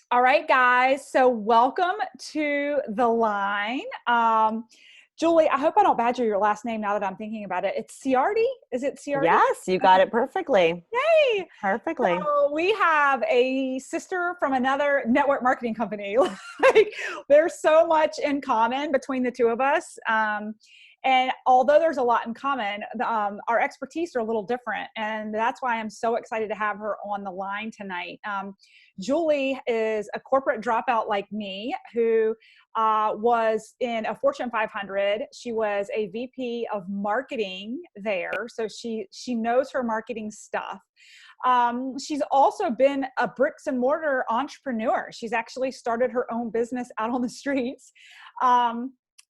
All right, guys. So welcome to the line. Julie, I hope I don't badger your last name now that I'm thinking about it. It's Ciardi? Is it Ciardi? Yes, you got it perfectly. Yay! Perfectly. So we have a sister from another network marketing company. Like, there's so much in common between the two of us. And although there's a lot in common, our expertise are a little different. And that's why I'm so excited to have her on the line tonight. Julie is a corporate dropout like me who was in a Fortune 500. She was a VP of marketing there. So she knows her marketing stuff. She's also been a bricks and mortar entrepreneur. She's actually started her own business out on the streets.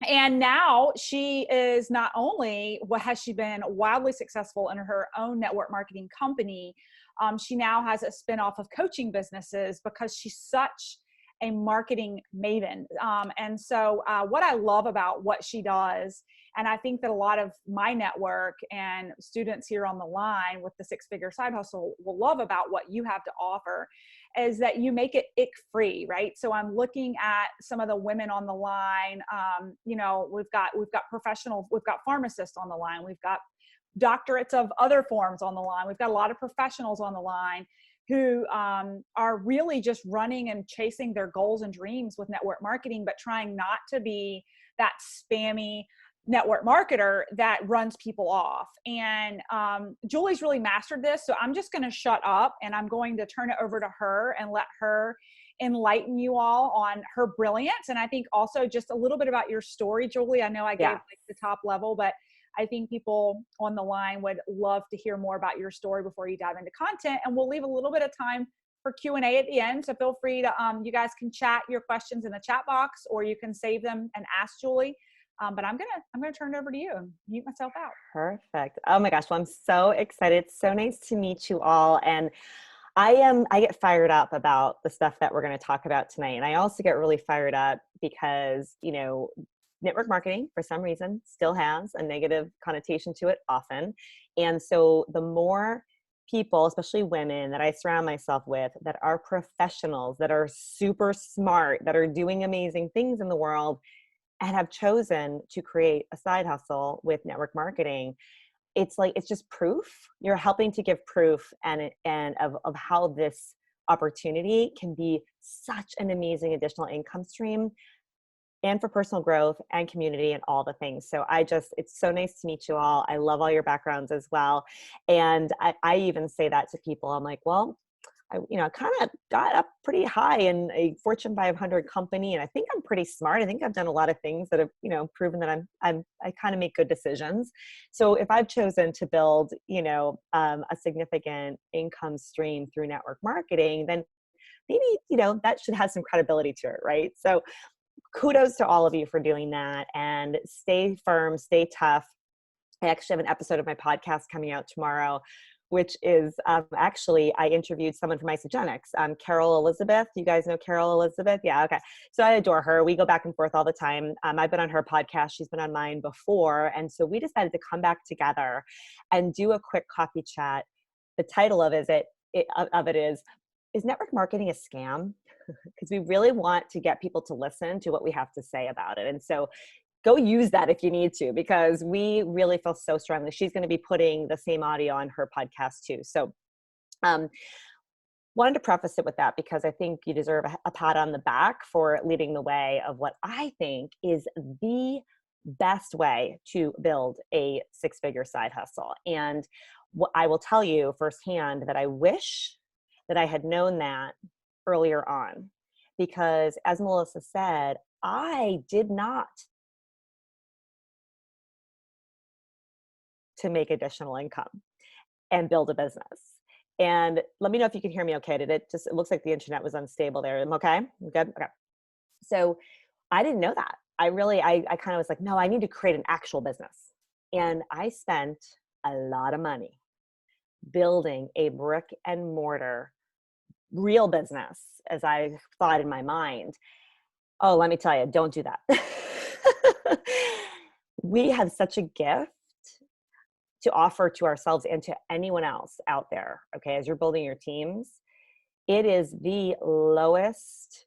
And now she is not only has she been wildly successful in her own network marketing company, she now has a spinoff of coaching businesses because she's such a marketing maven. And so what I love about what she does, and I think that a lot of my network and students here on the line with the Six Figure Side Hustle will love about what you have to offer, is that you make it ick free, right? So I'm looking at some of the women on the line. We've got professionals, we've got pharmacists on the line, we've got doctorates of other forms on the line. We've got a lot of professionals on the line who are really just running and chasing their goals and dreams with network marketing, but trying not to be that spammy network marketer that runs people off. And Julie's really mastered this. So I'm just going to shut up and I'm going to turn it over to her and let her enlighten you all on her brilliance. And I think also just a little bit about your story, Julie. I know I gave like the top level, but I think people on the line would love to hear more about your story before you dive into content. And we'll leave a little bit of time for Q&A at the end. So feel free to, you guys can chat your questions in the chat box, or you can save them and ask Julie. But I'm gonna turn it over to you and mute myself out. Perfect. Oh my gosh. Well, I'm so excited. It's so nice to meet you all. And I get fired up about the stuff that we're going to talk about tonight. And I also get really fired up because, network marketing for some reason still has a negative connotation to it often. And so the more people, especially women, that I surround myself with that are professionals, that are super smart, that are doing amazing things in the world, and have chosen to create a side hustle with network marketing, it's just proof. You're helping to give proof and of how this opportunity can be such an amazing additional income stream, and for personal growth and community and all the things. So it's so nice to meet you all. I love all your backgrounds as well. And I even say that to people. I'm like, well, I kind of got up pretty high in a Fortune 500 company, and I think I'm pretty smart. I think I've done a lot of things that have, proven that I kind of make good decisions. So if I've chosen to build, a significant income stream through network marketing, then maybe, that should have some credibility to it, right? So kudos to all of you for doing that, and stay firm, stay tough. I actually have an episode of my podcast coming out tomorrow, which is actually, I interviewed someone from Isagenix, Carol Elizabeth. You guys know Carol Elizabeth? Yeah, okay. So I adore her. We go back and forth all the time. I've been on her podcast. She's been on mine before. And so we decided to come back together and do a quick coffee chat. The title of it is network marketing a scam? Because we really want to get people to listen to what we have to say about it. And so go use that if you need to, because we really feel so strongly. She's going to be putting the same audio on her podcast too. So wanted to preface it with that because I think you deserve a pat on the back for leading the way of what I think is the best way to build a six-figure side hustle. And what I will tell you firsthand that I wish that I had known that earlier on, because as Melissa said, I did not to make additional income and build a business. And let me know if you can hear me okay. It looks like the internet was unstable there. I'm okay? I'm good? Okay. So I didn't know that. I kind of was like, no, I need to create an actual business. And I spent a lot of money building a brick and mortar real business, as I thought in my mind. Oh, let me tell you, don't do that. We have such a gift to offer to ourselves and to anyone else out there, okay, as you're building your teams. It is the lowest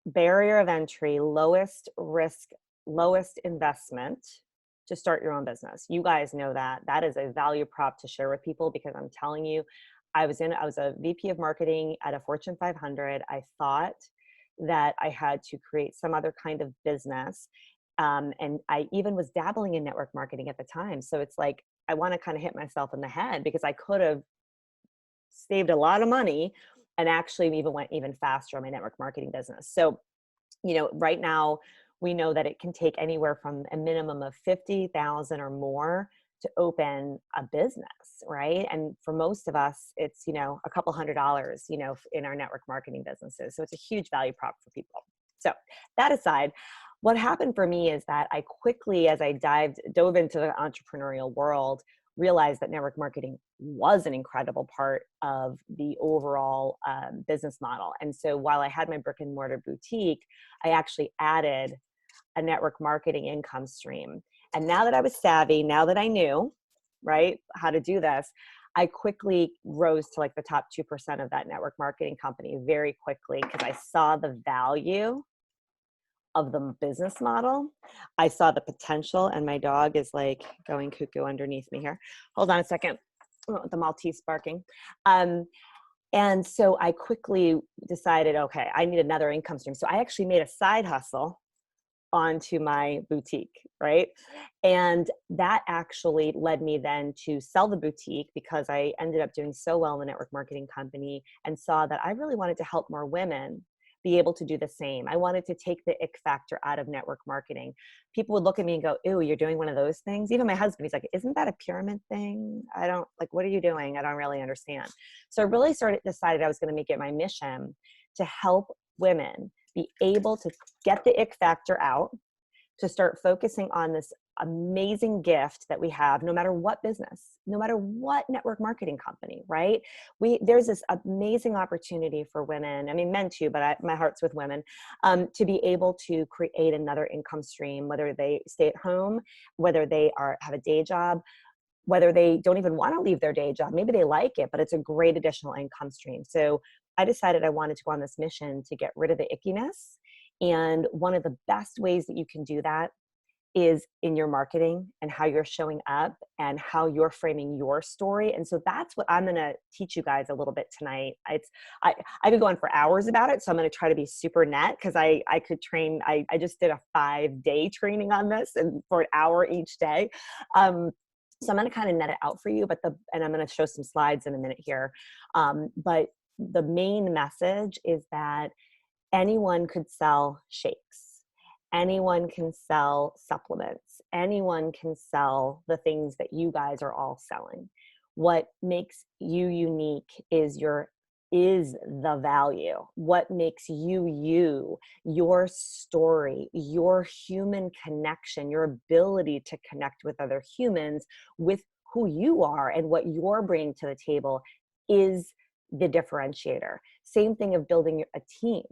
barrier of entry, lowest risk, lowest investment to start your own business. You guys know that. That is a value prop to share with people, because I'm telling you, I was a VP of marketing at a Fortune 500. I thought that I had to create some other kind of business. And I even was dabbling in network marketing at the time. So it's like, I want to kind of hit myself in the head, because I could have saved a lot of money and actually even went even faster on my network marketing business. So, right now we know that it can take anywhere from a minimum of 50,000 or more to open a business, right? And for most of us, it's, a couple $100, in our network marketing businesses. So it's a huge value prop for people. So that aside, what happened for me is that I quickly, as I dove into the entrepreneurial world, realized that network marketing was an incredible part of the overall business model. And so while I had my brick and mortar boutique, I actually added a network marketing income stream. And now that I was savvy, now that I knew, right, how to do this, I quickly rose to like the top 2% of that network marketing company very quickly, because I saw the value of the business model. I saw the potential, and my dog is like going cuckoo underneath me here. Hold on a second. Oh, the Maltese barking. And so I quickly decided, okay, I need another income stream. So I actually made a side hustle onto my boutique, right? And that actually led me then to sell the boutique, because I ended up doing so well in the network marketing company and saw that I really wanted to help more women be able to do the same. I wanted to take the ick factor out of network marketing. People would look at me and go, "Ew, you're doing one of those things?" Even my husband, he's like, "Isn't that a pyramid thing? I don't like, what are you doing? I don't really understand." So I really decided I was going to make it my mission to help women be able to get the ick factor out, to start focusing on this amazing gift that we have, no matter what business, no matter what network marketing company, right? There's this amazing opportunity for women, I mean, men too, but my heart's with women, to be able to create another income stream, whether they stay at home, whether they have a day job, whether they don't even want to leave their day job. Maybe they like it, but it's a great additional income stream. So I decided I wanted to go on this mission to get rid of the ickiness. And one of the best ways that you can do that is in your marketing and how you're showing up and how you're framing your story. And so that's what I'm going to teach you guys a little bit tonight. I could go on for hours about it. So I'm going to try to be super net, because I could train. I just did a 5-day training on this, and for an hour each day. So I'm going to kind of net it out for you, and I'm going to show some slides in a minute here. But the main message is that anyone could sell shakes. Anyone can sell supplements. Anyone can sell the things that you guys are all selling. What makes you unique is the value. What makes you, your story, your human connection, your ability to connect with other humans with who you are and what you're bringing to the table is the differentiator. Same thing of building a team.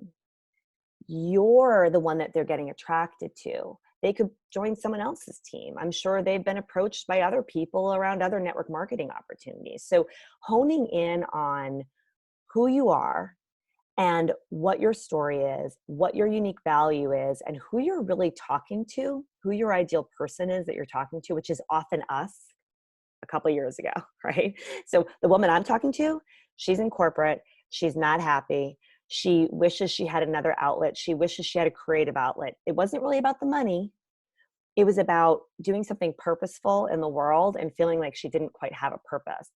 You're the one that they're getting attracted to. They could join someone else's team. I'm sure they've been approached by other people around other network marketing opportunities. So honing in on who you are and what your story is, what your unique value is, and who you're really talking to, who your ideal person is that you're talking to, which is often us a couple of years ago, right? So the woman I'm talking to, she's in corporate. She's not happy. She wishes she had another outlet. She wishes she had a creative outlet. It wasn't really about the money. It was about doing something purposeful in the world and feeling like she didn't quite have a purpose.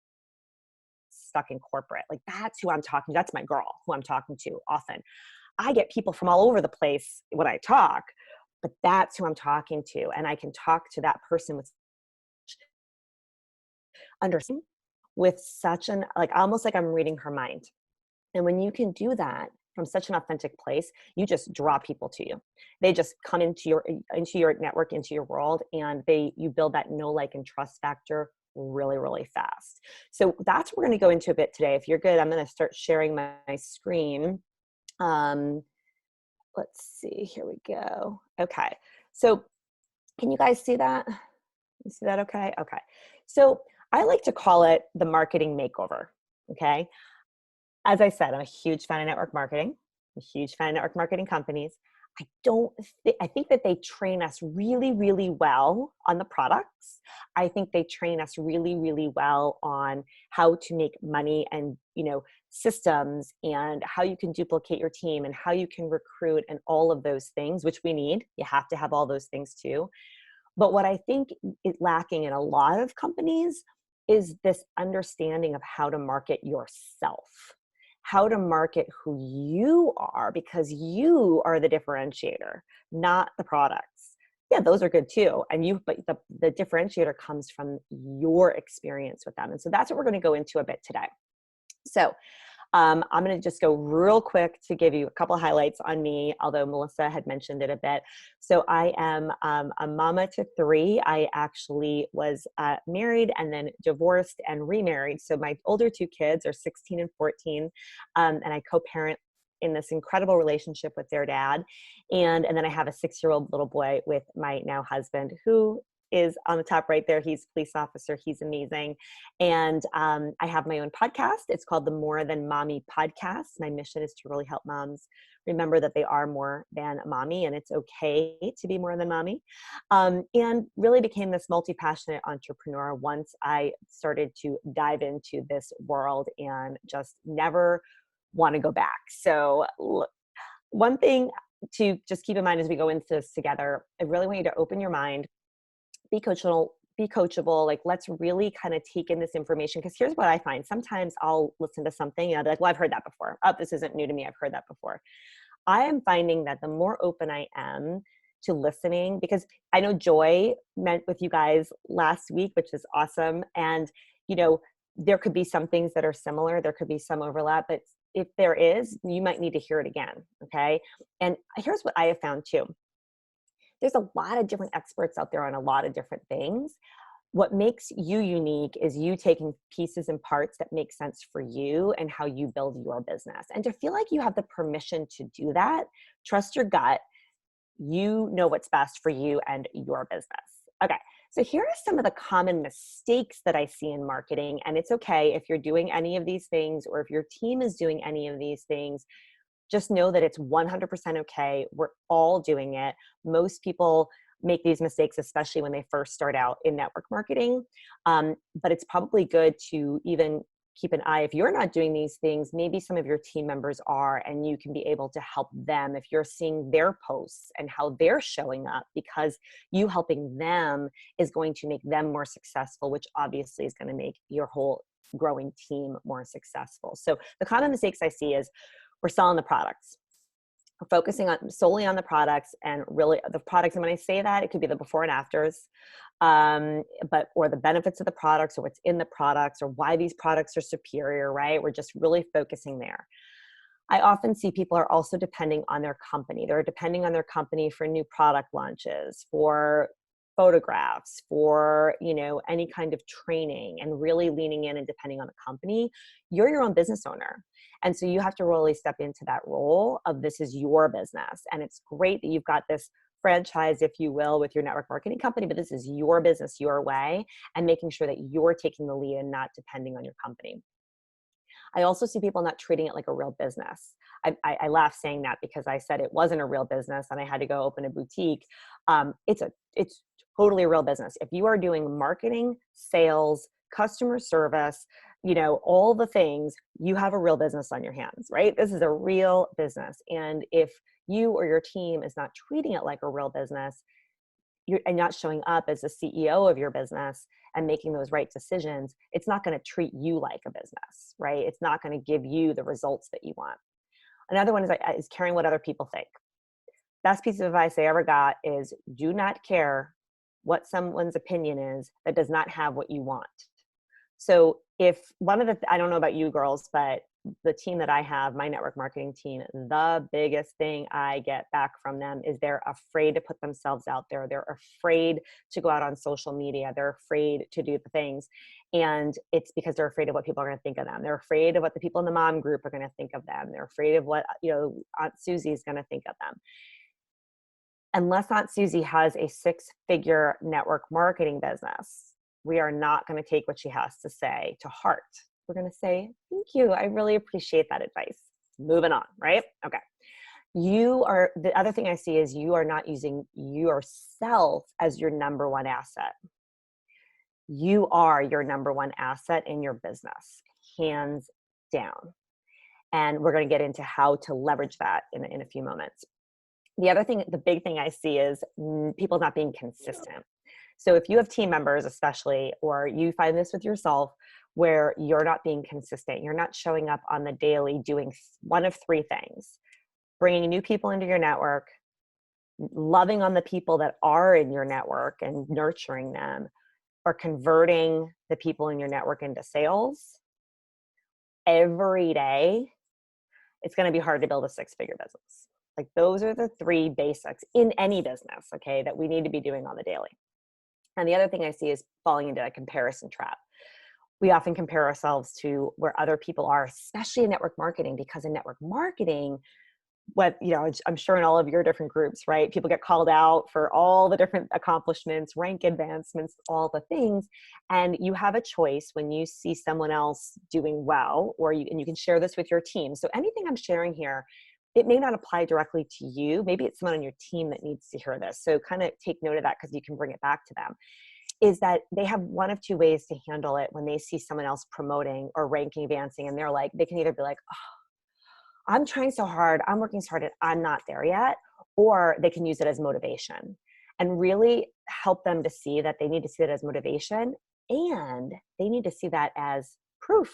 Stuck in corporate. Like, that's who I'm talking to. That's my girl who I'm talking to often. I get people from all over the place when I talk, but that's who I'm talking to. And I can talk to that person with understanding, with such an, like, almost like I'm reading her mind. And when you can do that from such an authentic place, you just draw people to you. They just come into your network, into your world, and you build that know, like, and trust factor really, really fast. So that's what we're going to go into a bit today. If you're good, I'm going to start sharing my screen. Let's see, here we go. Okay. So can you guys see that? You see that okay? Okay. So I like to call it the marketing makeover. Okay. as I said, I'm a huge fan of network marketing. I'm a huge fan of network marketing companies. I think that they train us really, really well on the products. I think they train us really, really well on how to make money and, systems and how you can duplicate your team and how you can recruit and all of those things, which we need. You have to have all those things too. But what I think is lacking in a lot of companies is this understanding of how to market yourself, how to market who you are, because you are the differentiator, not the products. Yeah, those are good too. But the differentiator comes from your experience with them. And so that's what we're going to go into a bit today. So I'm going to just go real quick to give you a couple highlights on me, although Melissa had mentioned it a bit. So I am a mama to 3. I actually was married and then divorced and remarried. So my older 2 kids are 16 and 14, and I co-parent in this incredible relationship with their dad. And then I have a 6-year-old little boy with my now husband, who is on the top right there. He's a police officer. He's amazing. And I have my own podcast. It's called the More Than Mommy Podcast. My mission is to really help moms remember that they are more than a mommy, and it's okay to be more than mommy. And really became this multi-passionate entrepreneur once I started to dive into this world and just never want to go back. So one thing to just keep in mind as we go into this together, I really want you to open your mind, be coachable. Like, let's really kind of take in this information. Because here's what I find. Sometimes I'll listen to something and I'll be like, well, I've heard that before. Oh, this isn't new to me. I've heard that before. I am finding that the more open I am to listening, because I know Joy met with you guys last week, which is awesome. And, there could be some things that are similar. There could be some overlap, but if there is, you might need to hear it again. Okay. And here's what I have found too. There's a lot of different experts out there on a lot of different things. What makes you unique is you taking pieces and parts that make sense for you and how you build your business. And to feel like you have the permission to do that, trust your gut. You know what's best for you and your business. Okay, so here are some of the common mistakes that I see in marketing. And it's okay if you're doing any of these things or if your team is doing any of these things. Just know that it's 100% okay. We're all doing it. Most people make these mistakes, especially when they first start out in network marketing. But it's probably good to even keep an eye. If you're not doing these things, maybe some of your team members are, and you can be able to help them if you're seeing their posts and how they're showing up, because you helping them is going to make them more successful, which obviously is going to make your whole growing team more successful. So the common mistakes I see is we're selling the products. We're focusing solely on the products, and really the products. And when I say that, it could be the before and afters, or the benefits of the products, or what's in the products, or why these products are superior, right? We're just really focusing there. I often see people are also depending on their company. They're depending on their company for new product launches, for photographs, for any kind of training, and really leaning in and depending on the company. You're your own business owner. And so you have to really step into that role of this is your business. And it's great that you've got this franchise, if you will, with your network marketing company, but this is your business, your way, and making sure that you're taking the lead and not depending on your company. I also see people not treating it like a real business. I laugh saying that because I said it wasn't a real business and I had to go open a boutique. It's totally a real business. If you are doing marketing, sales, customer service, all the things, you have a real business on your hands, right? This is a real business. And if you or your team is not treating it like a real business, and not showing up as the CEO of your business and making those right decisions, it's not going to treat you like a business, right? It's not going to give you the results that you want. Another one is caring what other people think. Best piece of advice I ever got is do not care what someone's opinion is that does not have what you want. So if I don't know about you girls, but the team that I have, my network marketing team, the biggest thing I get back from them is they're afraid to put themselves out there. They're afraid to go out on social media. They're afraid to do the things. And it's because they're afraid of what people are going to think of them. They're afraid of what the people in the mom group are going to think of them. They're afraid of what, Aunt Susie is going to think of them. Unless Aunt Susie has a 6-figure network marketing business, we are not going to take what she has to say to heart. We're going to say, thank you. I really appreciate that advice. Moving on, right? Okay. The other thing I see is you are not using yourself as your number one asset. You are your number one asset in your business, hands down. And we're going to get into how to leverage that in a few moments. The big thing I see is people not being consistent. So if you have team members, especially, or you find this with yourself, where you're not being consistent, you're not showing up on the daily doing one of three things: bringing new people into your network, loving on the people that are in your network and nurturing them, or converting the people in your network into sales every day, it's going to be hard to build a six-figure business. Like, those are the three basics in any business, okay, that we need to be doing on the daily. And the other thing I see is falling into a comparison trap. We often compare ourselves to where other people are, especially in network marketing, because in network marketing, I'm sure in all of your different groups, right? People get called out for all the different accomplishments, rank advancements, all the things. And you have a choice when you see someone else doing well, and you can share this with your team. So anything I'm sharing here, it may not apply directly to you. Maybe it's someone on your team that needs to hear this. So kind of take note of that, because you can bring it back to them. Is that they have one of two ways to handle it when they see someone else promoting or ranking advancing, and they can either be like, oh, I'm trying so hard, I'm working so hard, and I'm not there yet. Or they can use it as motivation and really help them to see that they need to see it as motivation, and they need to see that as proof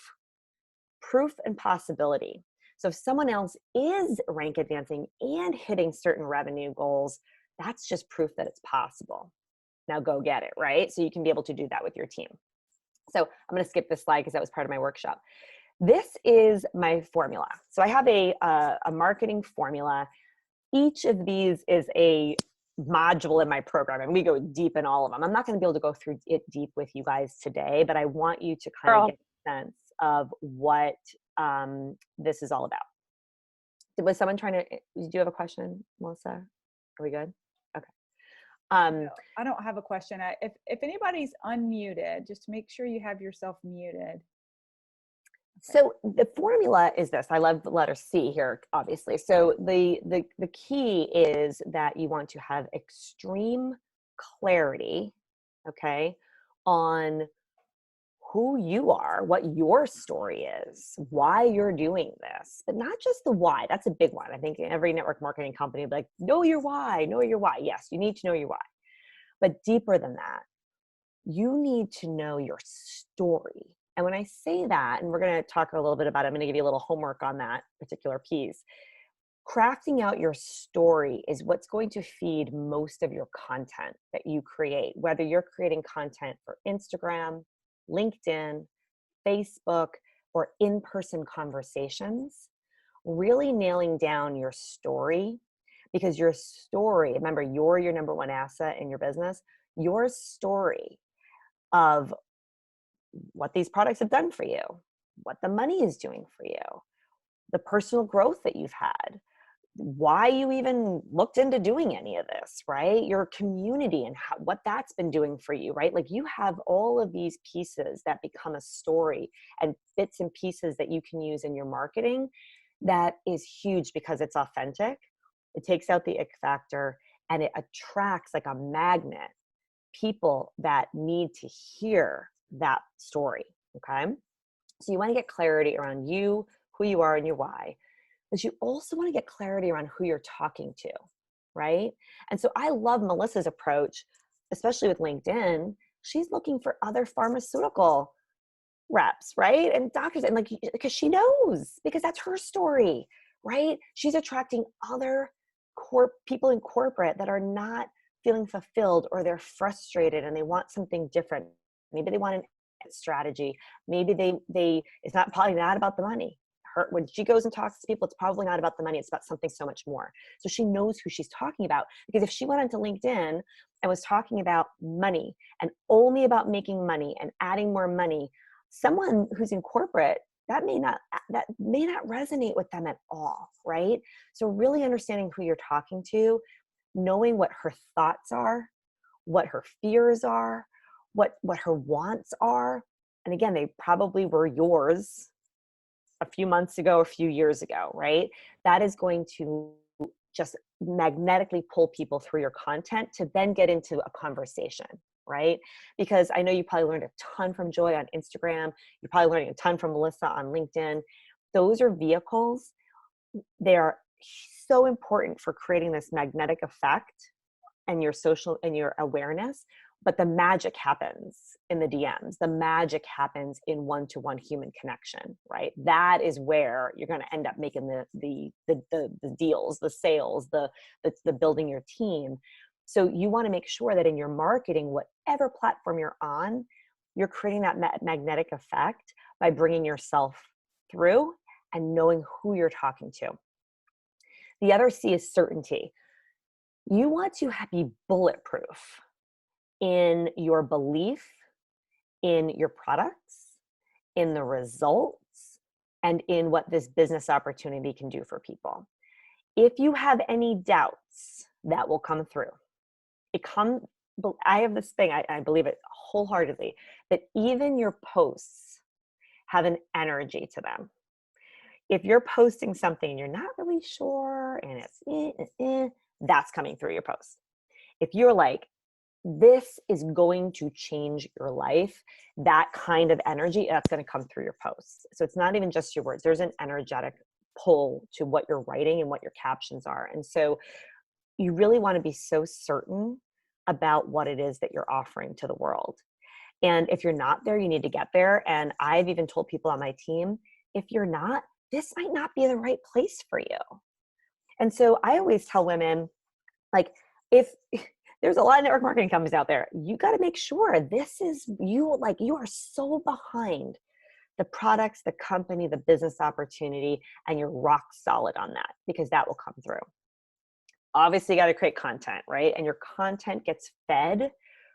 and possibility. So if someone else is rank advancing and hitting certain revenue goals, that's just proof that it's possible. Now go get it, right? So you can be able to do that with your team. So I'm going to skip this slide because that was part of my workshop. This is my formula. So I have a marketing formula. Each of these is a module in my program, and we go deep in all of them. I'm not going to be able to go through it deep with you guys today, but I want you to kind of get a sense of what this is all about. Was someone do you have a question, Melissa? Are we good? Okay. I don't have a question. If anybody's unmuted, just make sure you have yourself muted. So the formula is this. I love the letter C here, obviously. So the key is that you want to have extreme clarity, okay, on who you are, what your story is, why you're doing this, but not just the why. That's a big one. I think every network marketing company will be like, know your why, know your why. Yes, you need to know your why. But deeper than that, you need to know your story. And when I say that, and we're going to talk a little bit about it, I'm going to give you a little homework on that particular piece. Crafting out your story is what's going to feed most of your content that you create, whether you're creating content for Instagram, LinkedIn, Facebook, or in-person conversations. Really nailing down your story, because your story, remember, you're your number one asset in your business. Your story of what these products have done for you, what the money is doing for you, the personal growth that you've had, why you even looked into doing any of this, right? Your community and what that's been doing for you, right? Like, you have all of these pieces that become a story and bits and pieces that you can use in your marketing. That is huge because it's authentic. It takes out the ick factor, and it attracts, like a magnet, people that need to hear that story, okay? So you want to get clarity around you, who you are, and your why. But you also want to get clarity around who you're talking to, right? And so I love Melissa's approach, especially with LinkedIn. She's looking for other pharmaceutical reps, right? And doctors, and like, because she knows, because that's her story, right? She's attracting other people in corporate that are not feeling fulfilled, or they're frustrated and they want something different. Maybe they want an strategy. Maybe it's probably not about the money. When she goes and talks to people, it's probably not about the money. It's about something so much more. So she knows who she's talking about, because if she went onto LinkedIn and was talking about money and only about making money and adding more money, someone who's in corporate, that may not resonate with them at all, right? So really understanding who you're talking to, knowing what her thoughts are, what her fears are, what her wants are, And again, they probably were yours a few months ago, a few years ago, right? That is going to just magnetically pull people through your content to then get into a conversation, right? Because I know you probably learned a ton from Joy on Instagram. You're probably learning a ton from Melissa on LinkedIn. Those are vehicles. They are so important for creating this magnetic effect and your social and your awareness. But the magic happens in the DMs. The magic happens in one-to-one human connection, right? That is where you're going to end up making the deals, the sales, the building your team. So you want to make sure that in your marketing, whatever platform you're on, you're creating that magnetic effect by bringing yourself through and knowing who you're talking to. The other C is certainty. You want to be bulletproof in your belief, in your products, in the results, and in what this business opportunity can do for people. If you have any doubts, that will come through. I have this thing, I believe it wholeheartedly, that even your posts have an energy to them. If you're posting something and you're not really sure and it's that's coming through your post. If you're like, this is going to change your life, that kind of energy, that's going to come through your posts. So it's not even just your words. There's an energetic pull to what you're writing and what your captions are. And so you really want to be so certain about what it is that you're offering to the world. And if you're not there, you need to get there. And I've even told people on my team, if you're not, this might not be the right place for you. And so I always tell women, like, if there's a lot of network marketing companies out there, you got to make sure this is you, like you are so behind the products, the company, the business opportunity, and you're rock solid on that, because that will come through. Obviously, you got to create content, right? And your content gets fed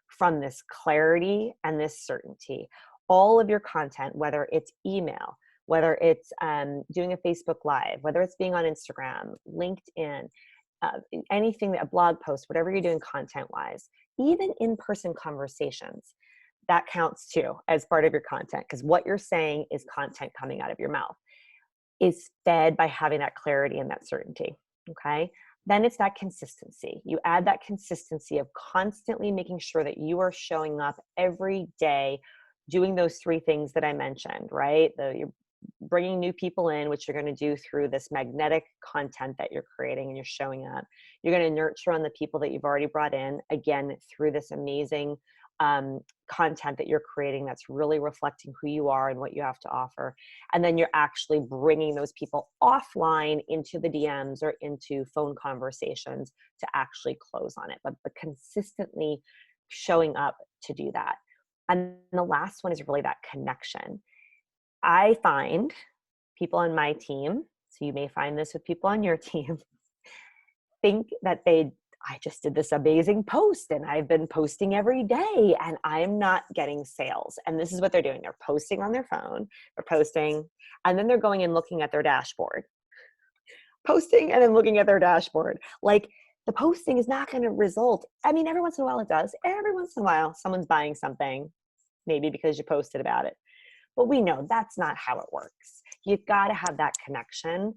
from this clarity and this certainty. All of your content, whether it's email, whether it's doing a Facebook Live, whether it's being on Instagram, LinkedIn, anything, that a blog post, whatever you're doing content wise, even in-person conversations, that counts too as part of your content, because what you're saying is content coming out of your mouth, is fed by having that clarity and that certainty. Okay. Then it's that consistency. You add that consistency of constantly making sure that you are showing up every day, doing those three things that I mentioned, right? You're bringing new people in, which you're going to do through this magnetic content that you're creating and you're showing up. You're going to nurture on the people that you've already brought in, again, through this amazing content that you're creating that's really reflecting who you are and what you have to offer. And then you're actually bringing those people offline into the DMs or into phone conversations to actually close on it, but consistently showing up to do that. And the last one is really that connection. I find people on my team, so you may find this with people on your team, think that I just did this amazing post and I've been posting every day and I'm not getting sales. And this is what they're doing. They're posting on their phone, they're posting, and then they're going and looking at their dashboard. Posting and then looking at their dashboard. Like, the posting is not going to result. I mean, every once in a while it does. Every once in a while someone's buying something, maybe because you posted about it. But we know that's not how it works. You've got to have that connection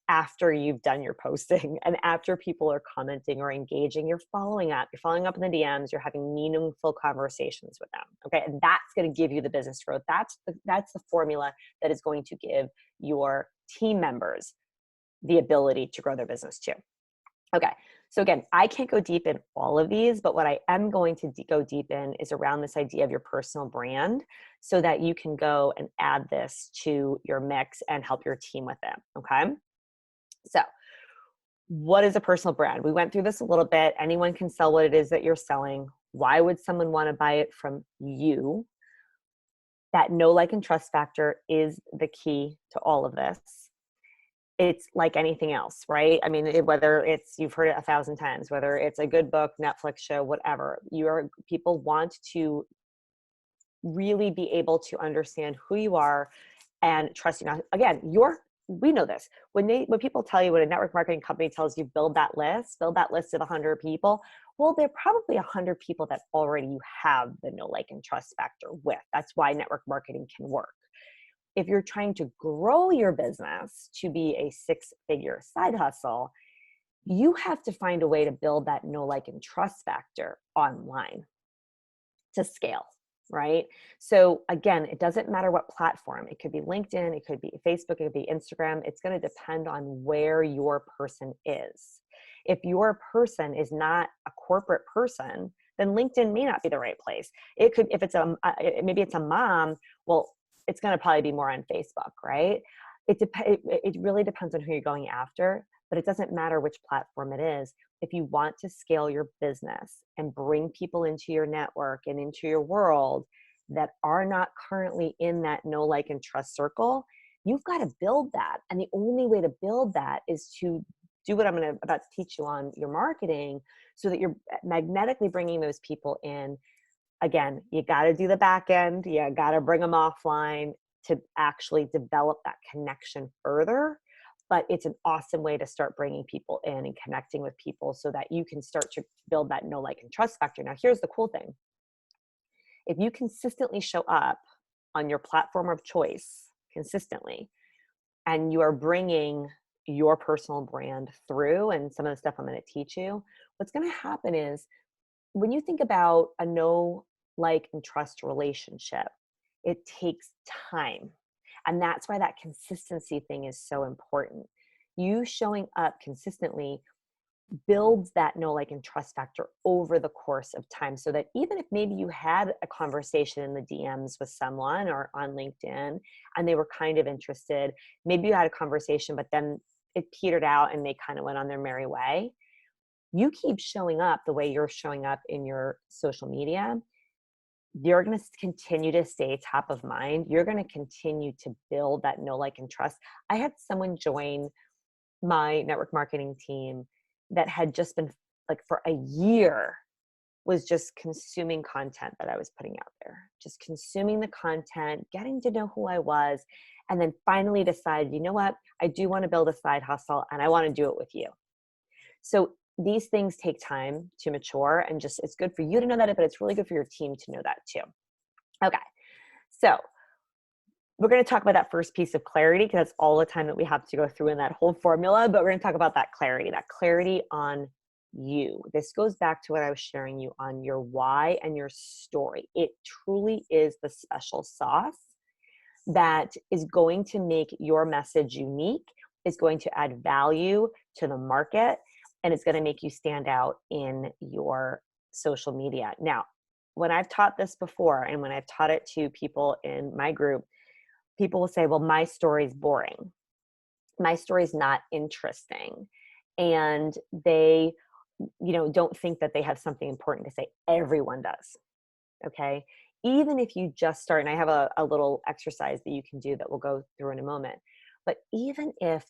after you've done your posting and after people are commenting or engaging. You're following up in the DMs, you're having meaningful conversations with them. Okay. And that's going to give you the business growth. That's the formula that is going to give your team members the ability to grow their business too. Okay. So again, I can't go deep in all of these, but what I am going to go deep in is around this idea of your personal brand, so that you can go and add this to your mix and help your team with it. Okay. So what is a personal brand? We went through this a little bit. Anyone can sell what it is that you're selling. Why would someone want to buy it from you? That know, like, and trust factor is the key to all of this. It's like anything else, right? I mean, whether it's, you've heard it 1,000 times, whether it's a good book, Netflix show, whatever, people want to really be able to understand who you are and trust you. Now, again, your we know this. When people tell you, when a network marketing company tells you build that list of 100 people, well, they're probably 100 people that already you have the know, like, and trust factor with. That's why network marketing can work. If you're trying to grow your business to be a 6-figure side hustle, you have to find a way to build that know, like, and trust factor online to scale, right? So again, it doesn't matter what platform. It could be LinkedIn, it could be Facebook, it could be Instagram. It's going to depend on where your person is. If your person is not a corporate person, then LinkedIn may not be the right place. It could, if it's maybe it's a mom, well, it's going to probably be more on Facebook, right? It really depends on who you're going after, but it doesn't matter which platform it is. If you want to scale your business and bring people into your network and into your world that are not currently in that know, like, and trust circle, you've got to build that. And the only way to build that is to do what I'm about to teach you on your marketing, so that you're magnetically bringing those people in. Again, you got to do the back end. You got to bring them offline to actually develop that connection further. But it's an awesome way to start bringing people in and connecting with people so that you can start to build that know, like, and trust factor. Now, here's the cool thing. If you consistently show up on your platform of choice consistently, and you are bringing your personal brand through and some of the stuff I'm going to teach you, what's going to happen is, when you think about a know, like, and trust relationship, it takes time. And that's why that consistency thing is so important. You showing up consistently builds that know, like, and trust factor over the course of time, so that even if maybe you had a conversation in the DMs with someone or on LinkedIn and they were kind of interested, maybe you had a conversation, but then it petered out and they kind of went on their merry way. You keep showing up the way you're showing up in your social media, you're going to continue to stay top of mind. You're going to continue to build that know, like, and trust. I had someone join my network marketing team that had just been, like, for a year, was just consuming content that I was putting out there, just consuming the content, getting to know who I was, and then finally decided, you know what, I do want to build a side hustle and I want to do it with you. So these things take time to mature, and just, it's good for you to know that, but it's really good for your team to know that too. Okay. So we're going to talk about that first piece of clarity, because that's all the time that we have to go through in that whole formula, but we're going to talk about that clarity on you. This goes back to what I was sharing you on your why and your story. It truly is the special sauce that is going to make your message unique, is going to add value to the market, and it's going to make you stand out in your social media. Now, when I've taught this before, and when I've taught it to people in my group, people will say, well, my story's boring. My story's not interesting. And they, don't think that they have something important to say. Everyone does. Okay. Even if you just start, and I have a little exercise that you can do that we'll go through in a moment. But even if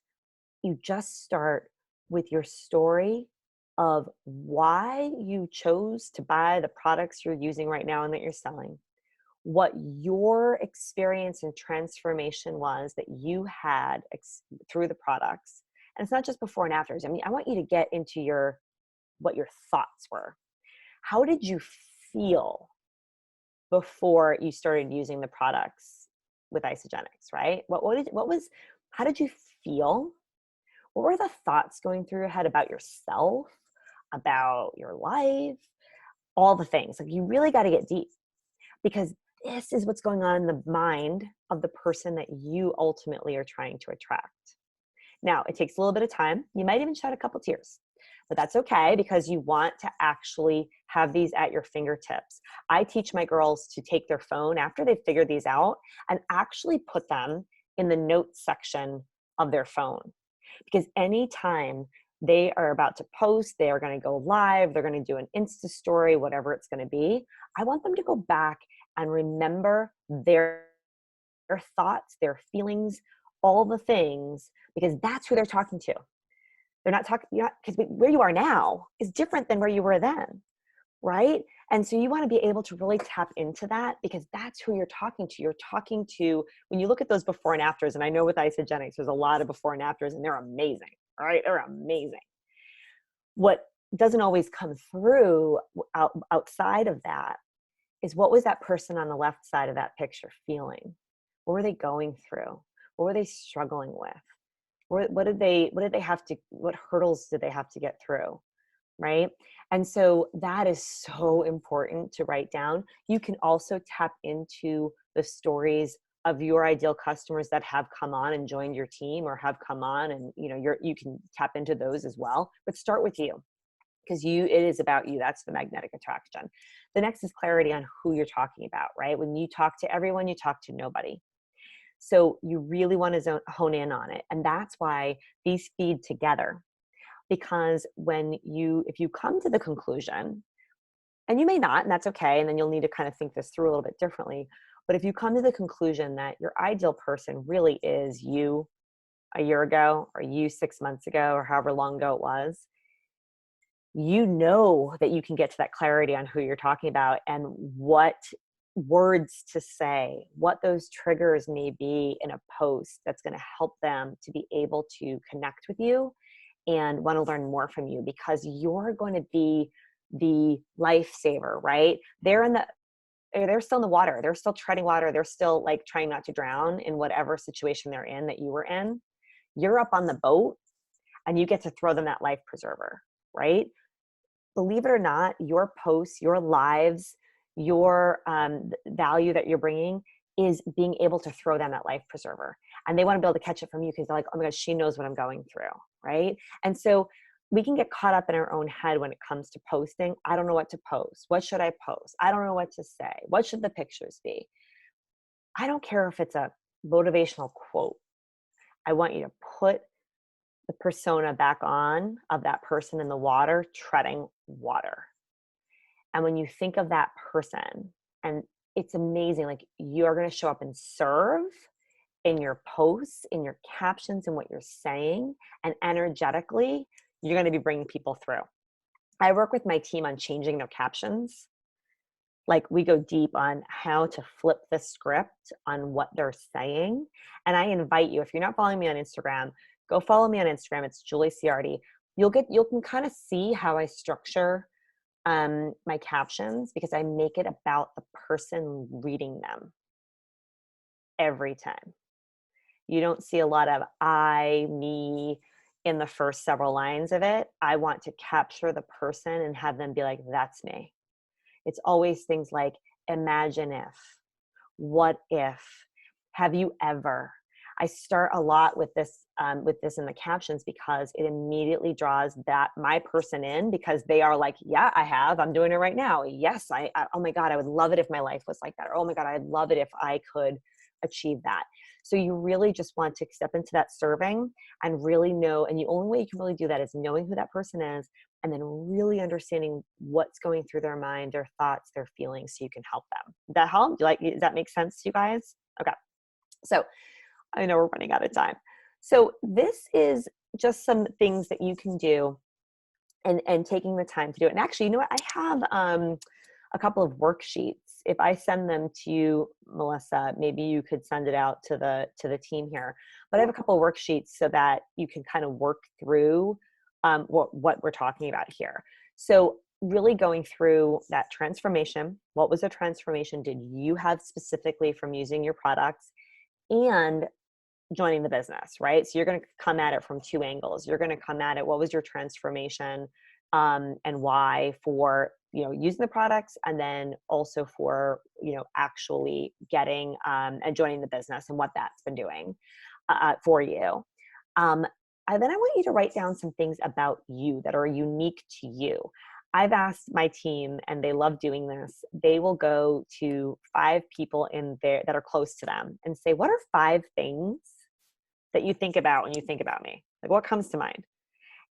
you just start with your story of why you chose to buy the products you're using right now and that you're selling, what your experience and transformation was that you had through the products. And it's not just before and afters. I mean, I want you to get into what your thoughts were. How did you feel before you started using the products with Isagenix, right? How did you feel? What were the thoughts going through your head about yourself, about your life, all the things? Like, you really got to get deep, because this is what's going on in the mind of the person that you ultimately are trying to attract. Now, it takes a little bit of time. You might even shed a couple tears, but that's okay, because you want to actually have these at your fingertips. I teach my girls to take their phone after they've figured these out and actually put them in the notes section of their phone. Because anytime they are about to post, they are going to go live, they're going to do an Insta story, whatever it's going to be, I want them to go back and remember their thoughts, their feelings, all the things, because that's who they're talking to. They're not talking, because where you are now is different than where you were then. right? And so you want to be able to really tap into that, because that's who you're talking to. You're talking to, when you look at those before and afters, and I know with Isagenix, there's a lot of before and afters, and they're amazing, right? They're amazing. What doesn't always come through outside of that is, what was that person on the left side of that picture feeling? What were they going through? What were they struggling with? What did they have to, what hurdles did they have to get through? Right? And so that is so important to write down. You can also tap into the stories of your ideal customers that have come on and joined your team, or have come on and, you can tap into those as well, but start with you, because it is about you. That's the magnetic attraction. The next is clarity on who you're talking about, right? When you talk to everyone, you talk to nobody. So you really want to hone in on it. And that's why these feed together. Because if you come to the conclusion, and you may not, and that's okay, and then you'll need to kind of think this through a little bit differently. But if you come to the conclusion that your ideal person really is you a year ago, or you 6 months ago, or however long ago it was, you know that you can get to that clarity on who you're talking about, and what words to say, what those triggers may be in a post that's going to help them to be able to connect with you and want to learn more from you, because you're going to be the lifesaver, right? They're still in the water. They're still treading water. They're still like trying not to drown in whatever situation they're in that you were in. You're up on the boat, and you get to throw them that life preserver, right? Believe it or not, your posts, your lives, your value that you're bringing is being able to throw them that life preserver. And they want to be able to catch it from you, because they're like, oh my gosh, she knows what I'm going through, right? And so we can get caught up in our own head when it comes to posting. I don't know what to post. What should I post? I don't know what to say. What should the pictures be? I don't care if it's a motivational quote. I want you to put the persona back on of that person in the water, treading water. And when you think of that person, and it's amazing, like, you're going to show up and serve in your posts, in your captions, and what you're saying, and energetically, you're going to be bringing people through. I work with my team on changing their captions. Like, we go deep on how to flip the script on what they're saying. And I invite you, if you're not following me on Instagram, go follow me on Instagram. It's Julie Ciardi. You can kind of see how I structure my captions, because I make it about the person reading them every time. You don't see a lot of I, me in the first several lines of it. I want to capture the person and have them be like, that's me. It's always things like, imagine if, what if, have you ever. I start a lot with this in the captions, because it immediately draws my person in, because they are like, yeah, I have, I'm doing it right now. Yes, I oh my God, I would love it if my life was like that. Or, oh my God, I'd love it if I could achieve that. So you really just want to step into that serving and really know, and the only way you can really do that is knowing who that person is, and then really understanding what's going through their mind, their thoughts, their feelings, so you can help them. Does that help? Does that make sense to you guys? Okay. So I know we're running out of time. So this is just some things that you can do, and taking the time to do it. And actually, you know what? I have a couple of worksheets. If I send them to you, Melissa, maybe you could send it out to the team here. But I have a couple of worksheets so that you can kind of work through what we're talking about here. So really going through that transformation. What was the transformation did you have specifically from using your products and joining the business, right? So you're going to come at it from two angles. You're going to come at it, what was your transformation and why for, using the products, and then also for, actually getting and joining the business and what that's been doing for you. And then I want you to write down some things about you that are unique to you. I've asked my team, and they love doing this. They will go to 5 people in there that are close to them and say, what are 5 things that you think about when you think about me? Like, what comes to mind?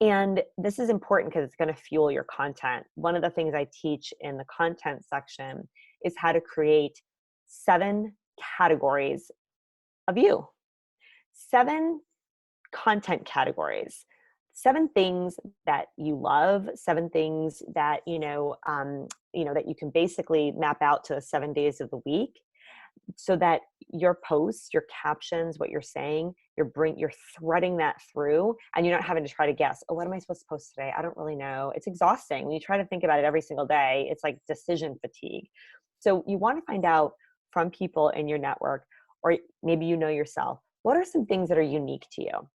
And this is important because it's going to fuel your content. One of the things I teach in the content section is how to create 7 categories of you. 7 content categories. 7 things that you love, 7 things that, that you can basically map out to the 7 days of the week, so that your posts, your captions, what you're saying, you're threading that through, and you're not having to try to guess, oh, what am I supposed to post today? I don't really know. It's exhausting. When you try to think about it every single day, it's like decision fatigue. So you want to find out from people in your network, or maybe you know yourself, what are some things that are unique to you?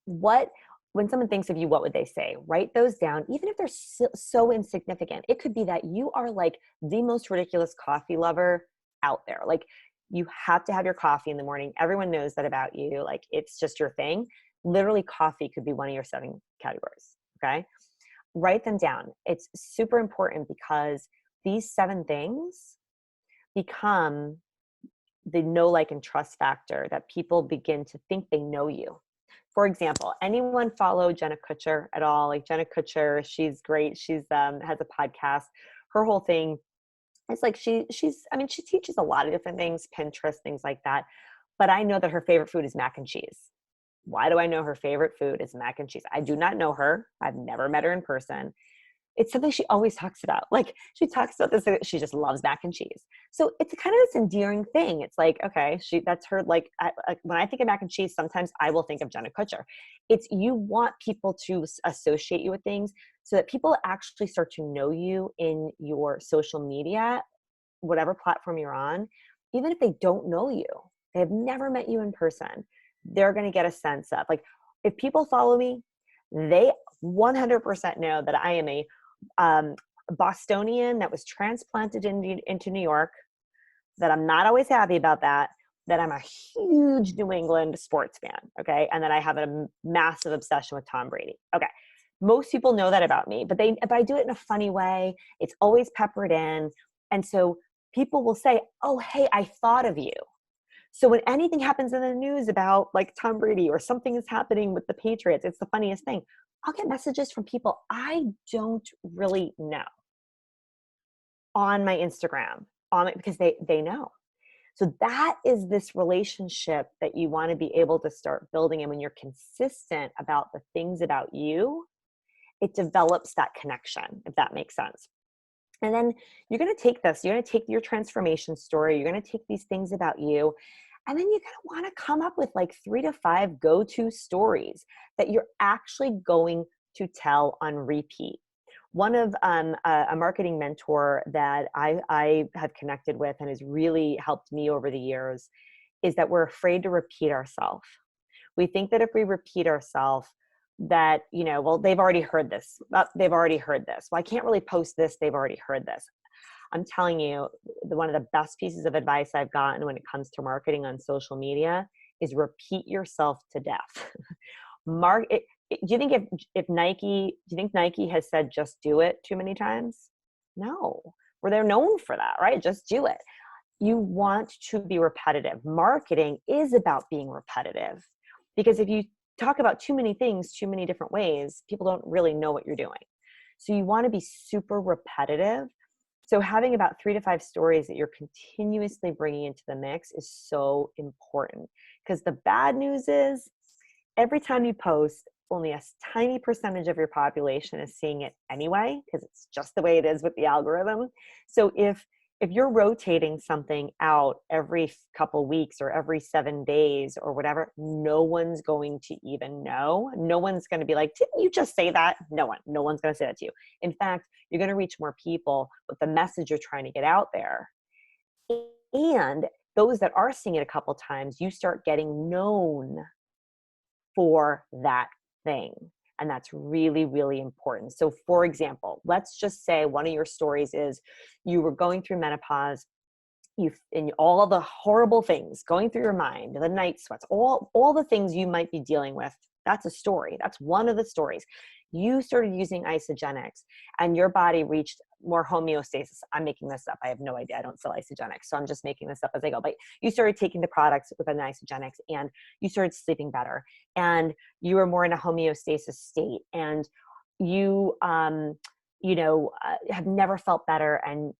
When someone thinks of you, what would they say? Write those down, even if they're so insignificant. It could be that you are like the most ridiculous coffee lover out there. Like, you have to have your coffee in the morning. Everyone knows that about you. Like, it's just your thing. Literally, coffee could be one of your 7 categories. Okay. Write them down. It's super important, because these 7 things become the know, like, and trust factor that people begin to think they know you. For example, anyone follow Jenna Kutcher at all? Like, Jenna Kutcher, she's great. She's has a podcast. Her whole thing, it's like she teaches a lot of different things, Pinterest, things like that. But I know that her favorite food is mac and cheese. Why do I know her favorite food is mac and cheese? I do not know her. I've never met her in person. It's something she always talks about. Like, she talks about this, she just loves mac and cheese. So it's kind of this endearing thing. It's like, okay, that's her. Like, when I think of mac and cheese, sometimes I will think of Jenna Kutcher. It's, you want people to associate you with things so that people actually start to know you in your social media, whatever platform you're on. Even if they don't know you, they have never met you in person, they're going to get a sense of, like, if people follow me, they 100% know that I am a Bostonian that was transplanted into New York, that I'm not always happy about that I'm a huge New England sports fan, okay, and that I have a massive obsession with Tom Brady. Okay, most people know that about me, but I do it in a funny way. It's always peppered in, and so people will say, oh, hey, I thought of you. So when anything happens in the news about, like, Tom Brady, or something is happening with the Patriots, it's the funniest thing. I'll get messages from people I don't really know on my Instagram, because they know. So that is this relationship that you want to be able to start building. And when you're consistent about the things about you, it develops that connection, if that makes sense. And then you're going to take your transformation story, you're going to take these things about you, and then you're going to want to come up with like 3 to 5 go-to stories that you're actually going to tell on repeat. One of a marketing mentor that I have connected with and has really helped me over the years is that we're afraid to repeat ourselves. We think that if we repeat ourselves, that, well, they've already heard this. They've already heard this. Well, I can't really post this. They've already heard this. I'm telling you, one of the best pieces of advice I've gotten when it comes to marketing on social media is repeat yourself to death. Do you think Nike has said just do it too many times? No. Well, they're known for that, right? Just do it. You want to be repetitive. Marketing is about being repetitive, because if you talk about too many things, too many different ways, people don't really know what you're doing. So you want to be super repetitive. So having about 3 to 5 stories that you're continuously bringing into the mix is so important, because the bad news is every time you post, only a tiny percentage of your population is seeing it anyway, because it's just the way it is with the algorithm. So if you're rotating something out every couple weeks or every 7 days or whatever, no one's going to even know. No one's going to be like, didn't you just say that? No one's going to say that to you. In fact, you're going to reach more people with the message you're trying to get out there. And those that are seeing it a couple times, you start getting known for that thing. And that's really, really important. So for example, let's just say one of your stories is you were going through menopause, and all of the horrible things going through your mind, the night sweats, all the things you might be dealing with. That's a story. That's one of the stories. You started using Isagenix and your body reached more homeostasis. I'm making this up. I have no idea. I don't sell Isagenix, so I'm just making this up as I go. But you started taking the products with an Isagenix and you started sleeping better and you were more in a homeostasis state, and you have never felt better, and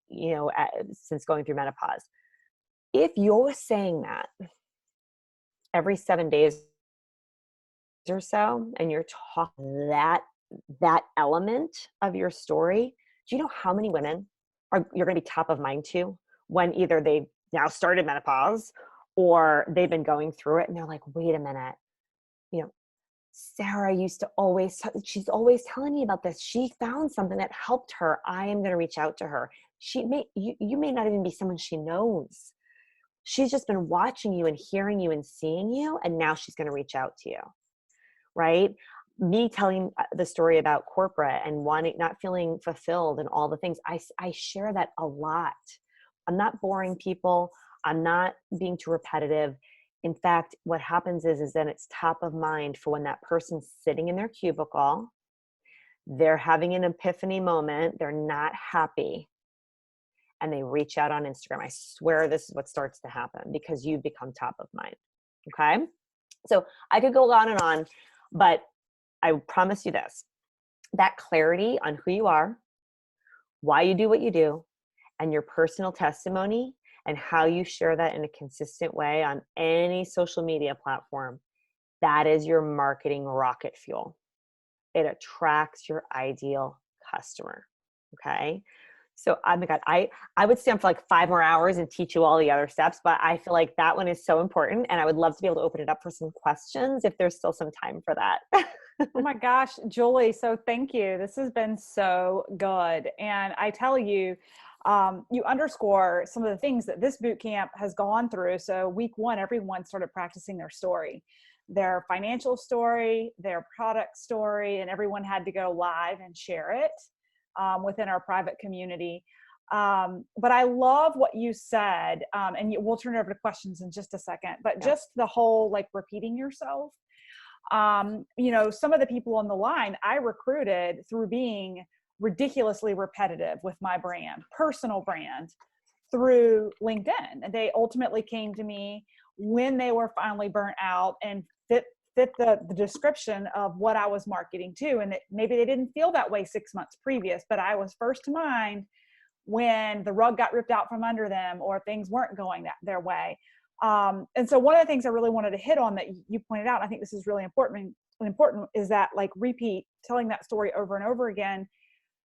since going through menopause. If you're saying that every 7 days or so, and you're talking that element of your story, do you know how many women you're going to be top of mind to when either they've now started menopause or they've been going through it and they're like, wait a minute, you know, Sarah used to she's always telling me about this. She found something that helped her. I am going to reach out to her. You may not even be someone she knows. She's just been watching you and hearing you and seeing you, and now she's going to reach out to you, right? Me telling the story about corporate and not feeling fulfilled and all the things, I share that a lot. I'm not boring people. I'm not being too repetitive. In fact, what happens is then it's top of mind for when that person's sitting in their cubicle, they're having an epiphany moment, they're not happy, and they reach out on Instagram. I swear this is what starts to happen because you become top of mind. Okay. So I could go on and on, but I promise you this, that clarity on who you are, why you do what you do, and your personal testimony and how you share that in a consistent way on any social media platform, that is your marketing rocket fuel. It attracts your ideal customer. Okay. So, oh my God, I would stay on for like 5 more hours and teach you all the other steps, but I feel like that one is so important. And I would love to be able to open it up for some questions if there's still some time for that. Oh my gosh, Julie. So thank you. This has been so good. And I tell you, you underscore some of the things that this boot camp has gone through. So week 1, everyone started practicing their story, their financial story, their product story, and everyone had to go live and share it within our private community. But I love what you said, and we'll turn it over to questions in just a second, but just the whole like repeating yourself. Some of the people on the line I recruited through being ridiculously repetitive with my brand, personal brand, through LinkedIn. They ultimately came to me when they were finally burnt out and fit the description of what I was marketing to. And maybe they didn't feel that way 6 months previous, but I was first to mind when the rug got ripped out from under them or things weren't going their way. And so one of the things I really wanted to hit on that you pointed out, and I think this is really important, is that like telling that story over and over again.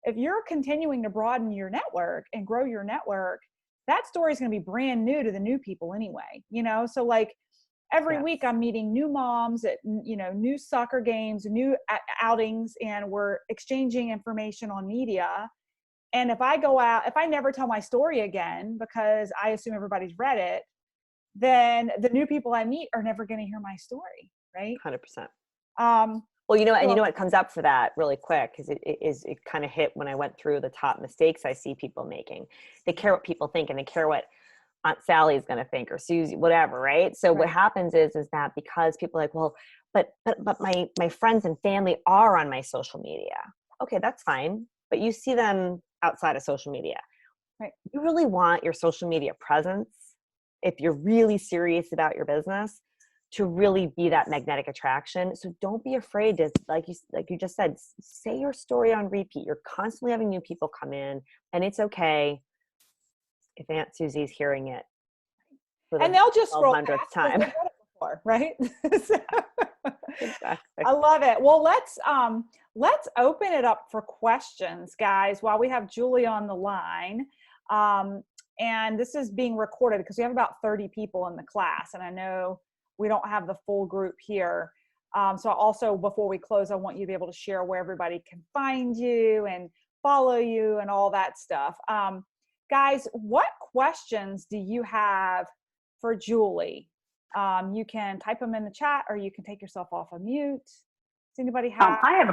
If you're continuing to broaden your network and grow your network, that story is going to be brand new to the new people anyway, So like every week I'm meeting new moms at, new soccer games, new outings, and we're exchanging information on media. And if I never tell my story again, because I assume everybody's read it, then the new people I meet are never going to hear my story. Right. 100%. Well, you know what comes up for that really quick is it kind of hit when I went through the top mistakes I see people making. They care what people think and they care what Aunt Sally is going to think or Susie, whatever. Right. So what happens is that because people are like, well, but my friends and family are on my social media. Okay, that's fine. But you see them outside of social media. Right. You really want your social media presence, if you're really serious about your business, to really be that magnetic attraction. So don't be afraid to, like you just said, say your story on repeat. You're constantly having new people come in, and it's okay if Aunt Susie's hearing it. And they'll just scroll past time. They've read it before, right? Exactly. I love it. Well, let's open it up for questions, guys, while we have Julie on the line. And this is being recorded because we have about 30 people in the class, and I know we don't have the full group here. So also, before we close, I want you to be able to share where everybody can find you and follow you and all that stuff. Guys, what questions do you have for Julie? You can type them in the chat, or you can take yourself off of mute. Does anybody have? I have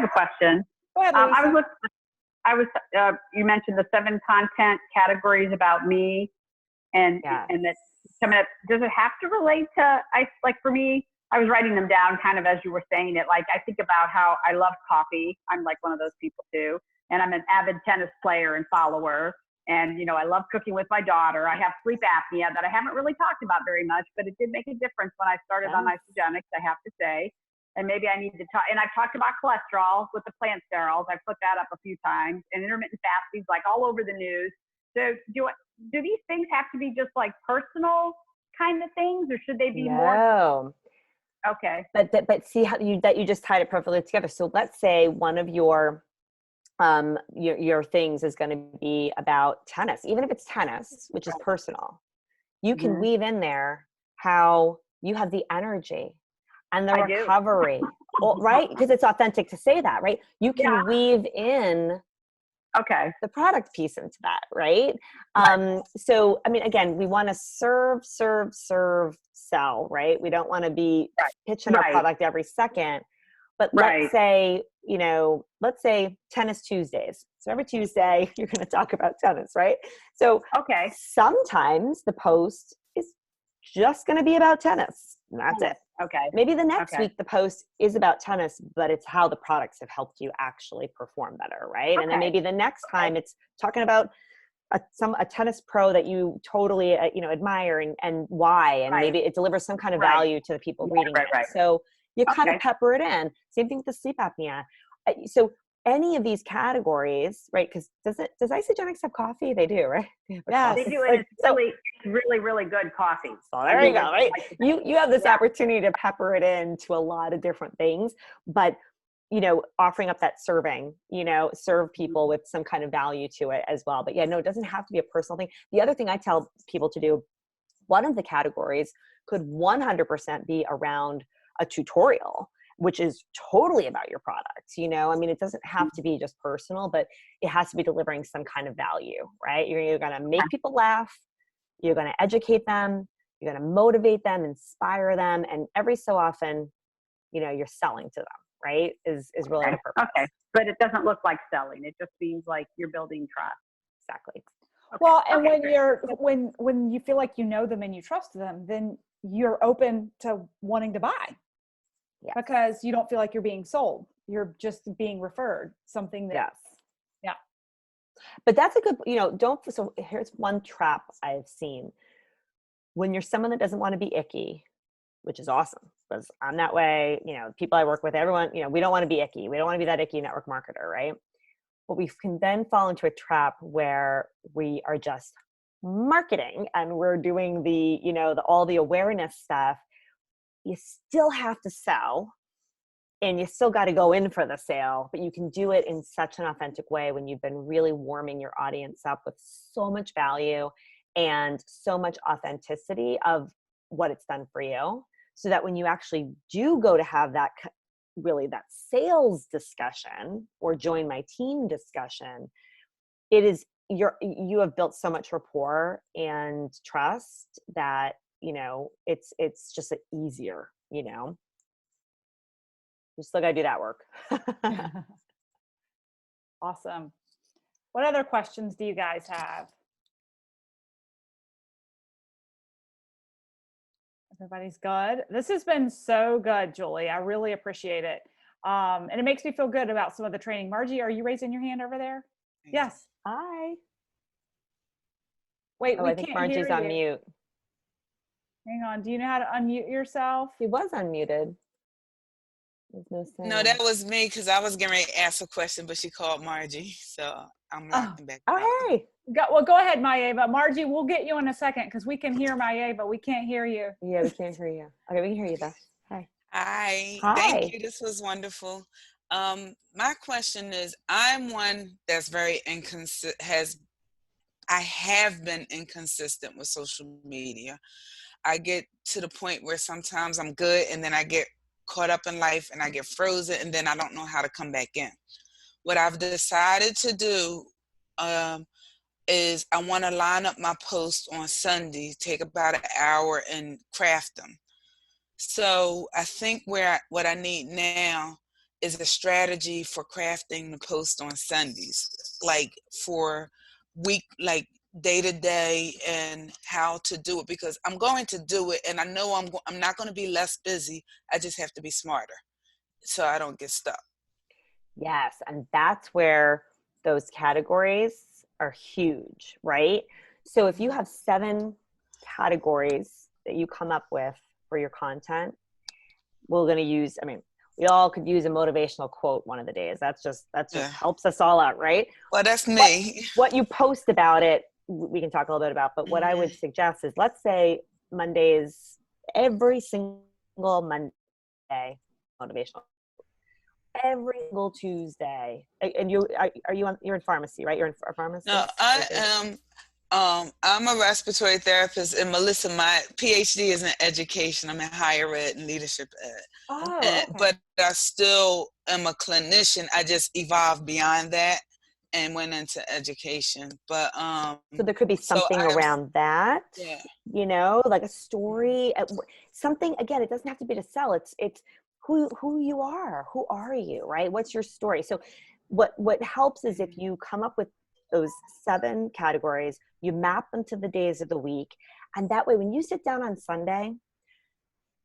a question. Go ahead, Louisa. You mentioned the 7 content categories about me, and that coming up. Does it have to relate to? For me, I was writing them down kind of as you were saying it. Like I think about how I love coffee. I'm like one of those people too, and I'm an avid tennis player and follower. And I love cooking with my daughter. I have sleep apnea that I haven't really talked about very much, but it did make a difference when I started on isogenics, I have to say. And maybe I need to talk, and I've talked about cholesterol with the plant sterols. I've put that up a few times, and intermittent fasting, like all over the news. So do these things have to be just like personal kind of things, or should they be more? Okay. But see how you just tied it perfectly together. So let's say one of your things is going to be about tennis, even if it's tennis, which is personal. You can weave in there how you have the energy and the recovery, right? Because it's authentic to say that, right? You can weave in the product piece into that, right? So, I mean, again, we want to serve, sell, right? We don't want to be pitching our product every second. But let's say, let's say Tennis Tuesdays. So every Tuesday, you're going to talk about tennis, right? So sometimes the post is just going to be about tennis. And that's it. Okay. Maybe the next week, the post is about tennis, but it's how the products have helped you actually perform better, right? And then maybe the next time it's talking about a tennis pro that you totally, admire and why, and maybe it delivers some kind of value to the people reading it. So you kind of pepper it in. Same thing with the sleep apnea. So any of these categories, right? Because does Isagenix have coffee? They do, right? Yeah, they do. And it's really, really good coffee. So there you go, right? You have this opportunity to pepper it into a lot of different things, but offering up that serving, serve people with some kind of value to it as well. But yeah, no, it doesn't have to be a personal thing. The other thing I tell people to do, one of the categories could 100% be around a tutorial, which is totally about your product. I mean, it doesn't have to be just personal, but it has to be delivering some kind of value, right? You're going to make people laugh. You're going to educate them. You're going to motivate them, inspire them. And every so often, you're selling to them, right? Is really the purpose. Okay. But it doesn't look like selling. It just seems like you're building trust. Exactly. Okay. Well, and when you feel like you know them and you trust them, then you're open to wanting to buy. Yes. Because you don't feel like you're being sold. You're just being referred something that, yeah. But that's a good, so here's one trap I've seen. When you're someone that doesn't want to be icky, which is awesome, because I'm that way, people I work with, everyone, we don't want to be icky. We don't want to be that icky network marketer, right? But we can then fall into a trap where we are just marketing and we're doing all the awareness stuff. You still have to sell and you still got to go in for the sale, but you can do it in such an authentic way when you've been really warming your audience up with so much value and so much authenticity of what it's done for you, so that when you actually do go to have that sales discussion or join my team discussion, you have built so much rapport and trust that it's just easier, you still got to do that work. Awesome. What other questions do you guys have? Everybody's good. This has been so good, Julie. I really appreciate it. And it makes me feel good about some of the training. Margie, are you raising your hand over there? Yes. Hi. Wait, I think Margie's on mute. Hang on. Do you know how to unmute yourself? She was unmuted. There's no sound. No, that was me because I was getting ready to ask a question, but she called Margie. So I'm rocking back. Oh, hey. Go ahead, Mayeva. Margie, we'll get you in a second because we can hear Mayeva. We can't hear you. Yeah, we can't hear you. Okay, we can hear you though. Hi. Hi. Thank you. This was wonderful. My question is, I'm one that's very inconsistent. I have been inconsistent with social media. I get to the point where sometimes I'm good and then I get caught up in life and I get frozen and then I don't know how to come back in. What I've decided to do is I want to line up my posts on Sunday, take about an hour and craft them. So I think what I need now is a strategy for crafting the post on Sundays, like for day to day and how to do it, because I'm going to do it and I know I'm not going to be less busy. I just have to be smarter so I don't get stuck. Yes. And that's where those categories are huge, right? So if you have 7 categories that you come up with for your content, we're going to use, we all could use a motivational quote one of the days. That's just helps us all out, right? Well, that's me. What you post about it, we can talk a little bit about, but what I would suggest is, let's say Mondays, every single Tuesday, motivational. Every single Tuesday. And you're in pharmacy, right? You're in a pharmacy? No, I am. I'm a respiratory therapist, and Melissa, my PhD is in education. I'm in higher ed and leadership ed. Oh, okay. But I still am a clinician. I just evolved beyond that and went into education. But so there could be something around that. Yeah. You know, like a story, something. Again, it doesn't have to be to sell. It's who you are. Who are you, right? What's your story? So what helps is if you come up with those 7 categories, you map them to the days of the week. And that way, when you sit down on Sunday,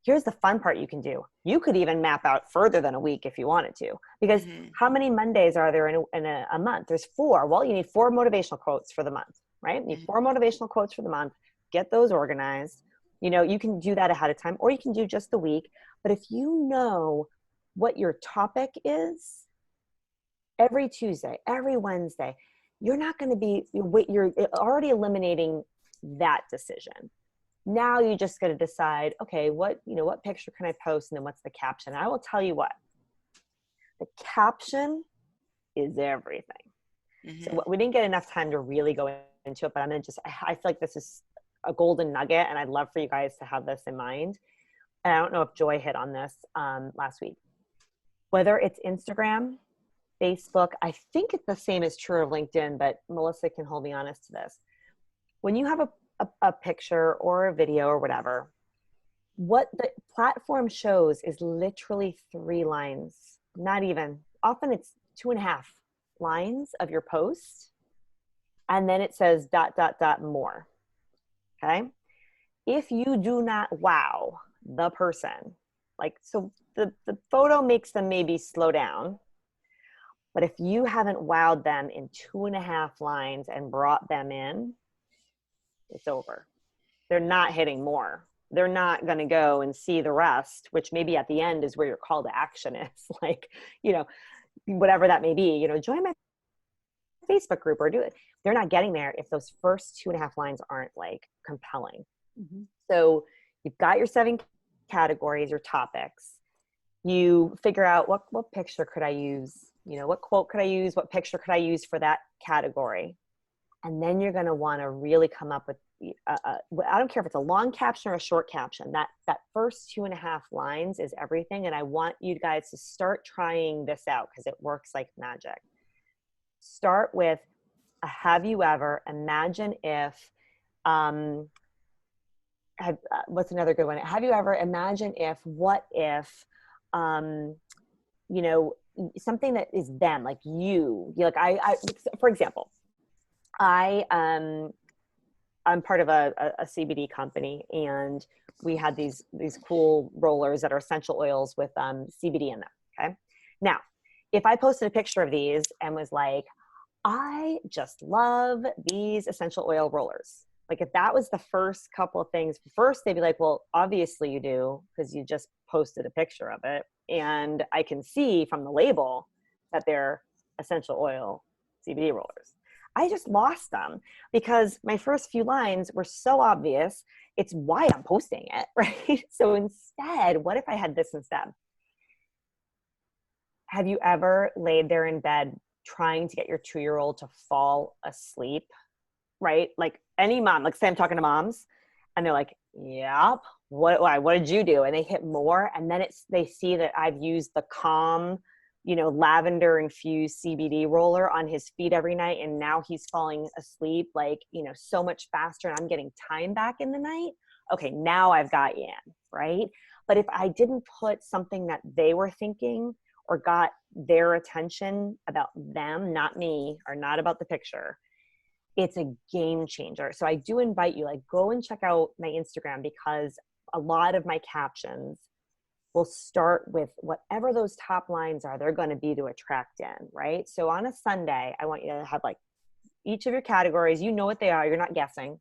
here's the fun part you can do. You could even map out further than a week if you wanted to, because how many Mondays are there in a month? There's 4. Well, you need 4 motivational quotes for the month, right? You need 4 motivational quotes for the month. Get those organized. You know, you can do that ahead of time, or you can do just the week. But if you know what your topic is every Tuesday, every Wednesday, you're not going to be, you're already eliminating that decision. Now you just got to decide, okay, what picture can I post? And then what's the caption? And I will tell you what, the caption is everything. So we didn't get enough time to really go into it, but I feel like this is a golden nugget, and I'd love for you guys to have this in mind. And I don't know if Joy hit on this last week. Whether it's Instagram, Facebook, I think it's the same is true of LinkedIn, but Melissa can hold me honest to this. When you have a picture or a video or whatever, what the platform shows is literally 3 lines, not even. Often it's 2.5 lines of your post, and then it says ... more. Okay? If you do not wow the person, like, so the photo makes them maybe slow down, but if you haven't wowed them in 2.5 lines and brought them in, it's over. They're not hitting more. They're not going to go and see the rest, which maybe at the end is where your call to action is. Like, whatever that may be, join my Facebook group or do it. They're not getting there if those first 2.5 lines aren't like compelling. So you've got your 7 categories or topics. You figure out what picture could I use? What quote could I use? What picture could I use for that category? And then you're going to want to really come up with, I don't care if it's a long caption or a short caption, that first 2.5 lines is everything. And I want you guys to start trying this out because it works like magic. Start with a have you ever, imagine if, what's another good one? Have you ever, imagine if, what if, something that is them, like you, like I for example, I'm part of a CBD company, and we had these cool rollers that are essential oils with CBD in them. Okay. Now, if I posted a picture of these and was like, I just love these essential oil rollers. Like if that was the first couple of things, first they'd be like, well, obviously you do because you just posted a picture of it. And I can see from the label that they're essential oil CBD rollers. I just lost them because my first few lines were so obvious. It's why I'm posting it, right? So instead, what if I had this instead? Have you ever laid there in bed trying to get your 2-year-old to fall asleep, right? Like any mom, like say I'm talking to moms and they're like, yep, what did you do? And they hit more. And then they see that I've used the Calm, lavender infused CBD roller on his feet every night. And now he's falling asleep like, so much faster, and I'm getting time back in the night. Okay, now I've got you in, right? But if I didn't put something that they were thinking or got their attention about them, not me, or not about the picture, it's a game changer. So I do invite you, like, go and check out my Instagram, because a lot of my captions will start with whatever those top lines are, they're going to be to attract in, right? So on a Sunday, I want you to have like each of your categories, what they are, you're not guessing.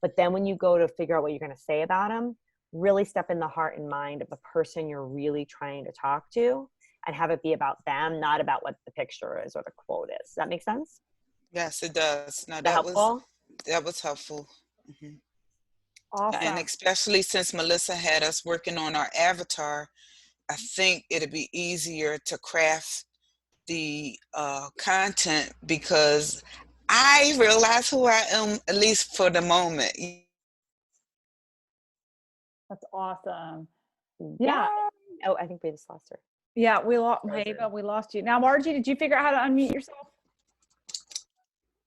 But then when you go to figure out what you're going to say about them, really step in the heart and mind of the person you're really trying to talk to, and have it be about them, not about what the picture is or the quote is. Does that make sense? Yes, it does. No, that was helpful. Mm-hmm. Awesome. And especially since Melissa had us working on our avatar, I think it'd be easier to craft the content because I realize who I am, at least for the moment. That's awesome. Yeah. Oh, I think we just lost her. Yeah, we lost you. Now, Margie, did you figure out how to unmute yourself?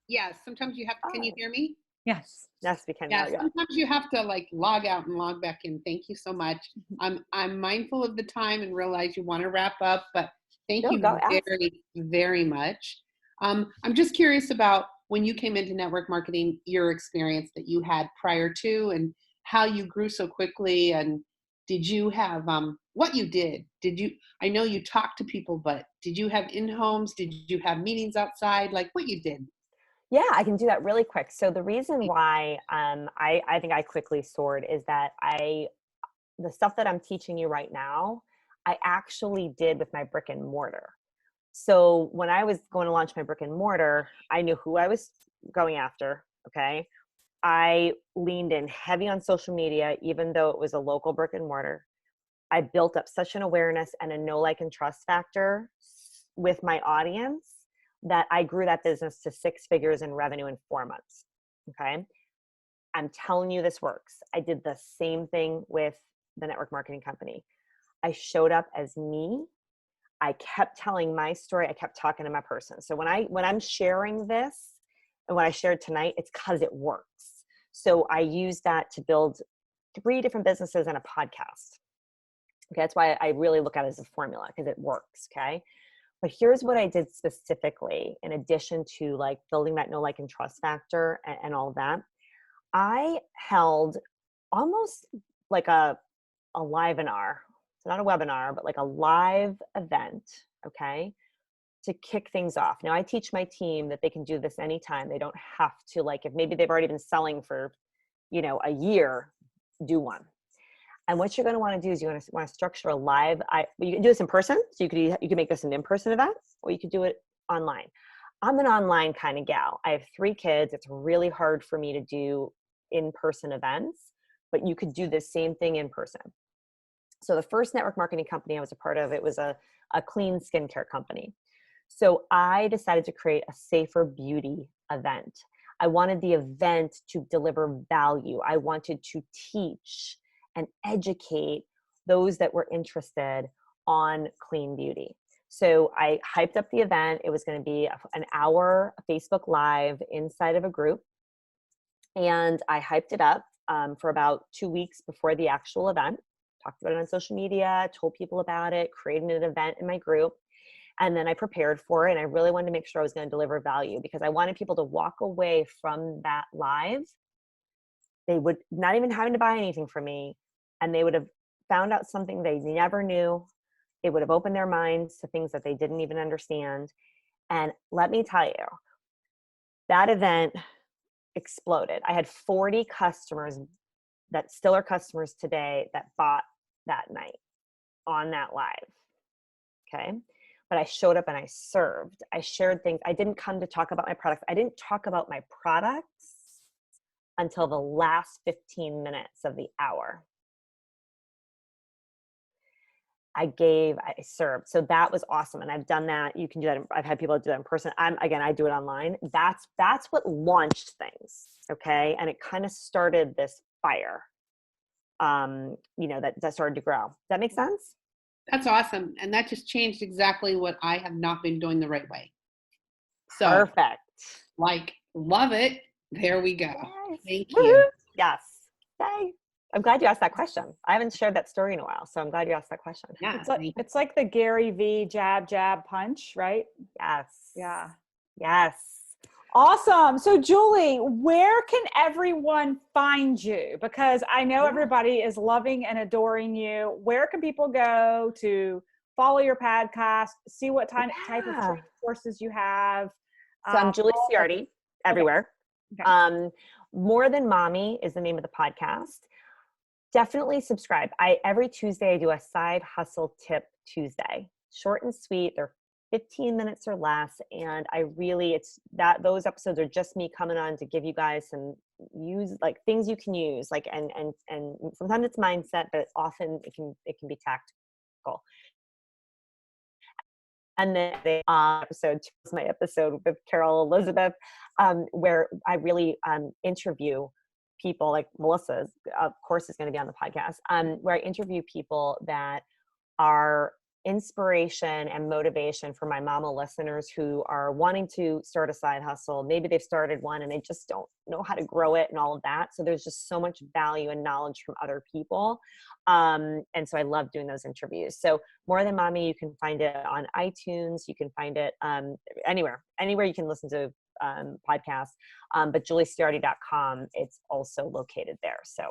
Yes, sometimes you have to, can you hear me? Yes. Yes, we can. Yeah, sometimes you have to like log out and log back in. Thank you so much. I'm mindful of the time and realize you want to wrap up, but thank you very, very much. I'm just curious about when you came into network marketing, your experience that you had prior to and how you grew so quickly, and did you have what you did? I know you talked to people, but did you have in-homes? Did you have meetings outside? Like what you did? Yeah, I can do that really quick. So the reason why I think I quickly soared is that the stuff that I'm teaching you right now, I actually did with my brick and mortar. So when I was going to launch my brick and mortar, I knew who I was going after. Okay. I leaned in heavy on social media, even though it was a local brick and mortar. I built up such an awareness and a know, like, and trust factor with my audience that I grew that business to 6 figures in revenue in 4 months. Okay. I'm telling you, this works. I did the same thing with the network marketing company. I showed up as me. I kept telling my story. I kept talking to my person. So when I'm sharing this and what I shared tonight, it's because it works. So I use that to build 3 different businesses and a podcast. Okay. That's why I really look at it as a formula, because it works. Okay. But here's what I did specifically, in addition to like building that know, like, and trust factor and all of that. I held almost like a live-inar. So not a webinar, but like a live event, okay, to kick things off. Now I teach my team that they can do this anytime. They don't have to, like, if maybe they've already been selling for, a year, do one. And what you're going to want to do is you want to structure a live. You can do this in person, so you could make this an in-person event, or you could do it online. I'm an online kind of gal. I have 3 kids. It's really hard for me to do in-person events, but you could do the same thing in person. So the first network marketing company I was a part of, it was a clean skincare company. So I decided to create a safer beauty event. I wanted the event to deliver value. I wanted to teach and educate those that were interested on clean beauty. So I hyped up the event. It was going to be an hour Facebook Live inside of a group. And I hyped it up for about 2 weeks before the actual event. Talked about it on social media, told people about it, created an event in my group. And then I prepared for it. And I really wanted to make sure I was going to deliver value, because I wanted people to walk away from that live. They would not even having to buy anything from me. And they would have found out something they never knew. It would have opened their minds to things that they didn't even understand. And let me tell you, that event exploded. I had 40 customers that still are customers today that bought that night on that live. Okay. But I showed up and I served. I shared things. I didn't come to talk about my products. I didn't talk about my products until the last 15 minutes of the hour. I served. So that was awesome. And I've done that. You can do that. I've had people do that in person. I do it online. That's what launched things. Okay. And it kind of started this fire, that started to grow. Does that make sense? That's awesome. And that just changed exactly what I have not been doing the right way. So perfect. Love it. There we go. Yes. Thank you. Yes. Yay. I'm glad you asked that question. I haven't shared that story in a while, so I'm glad you asked that question. Yeah. It's like the Gary V jab, jab, punch, right? Yes. Yeah. Yes. Awesome. So Julie, where can everyone find you? Because I know everybody is loving and adoring you. Where can people go to follow your podcast, see what type of courses you have? So I'm Julie Ciardi everywhere. Okay. More Than Mommy is the name of the podcast. Definitely subscribe. Every Tuesday I do a side hustle tip Tuesday. Short and sweet. They're 15 minutes or less. And those episodes are just me coming on to give you guys some things you can use, and sometimes it's mindset, but often it can be circle. And then episode 2 is my episode with Carol Elizabeth, where I really interview people, like Melissa, of course, is going to be on the podcast, where I interview people that are inspiration and motivation for my mama listeners who are wanting to start a side hustle. Maybe they've started one and they just don't know how to grow it and all of that. So there's just so much value and knowledge from other people. And so I love doing those interviews. So More Than Mommy, you can find it on iTunes. You can find it anywhere you can listen to podcasts. But julieciardi.com, it's also located there. So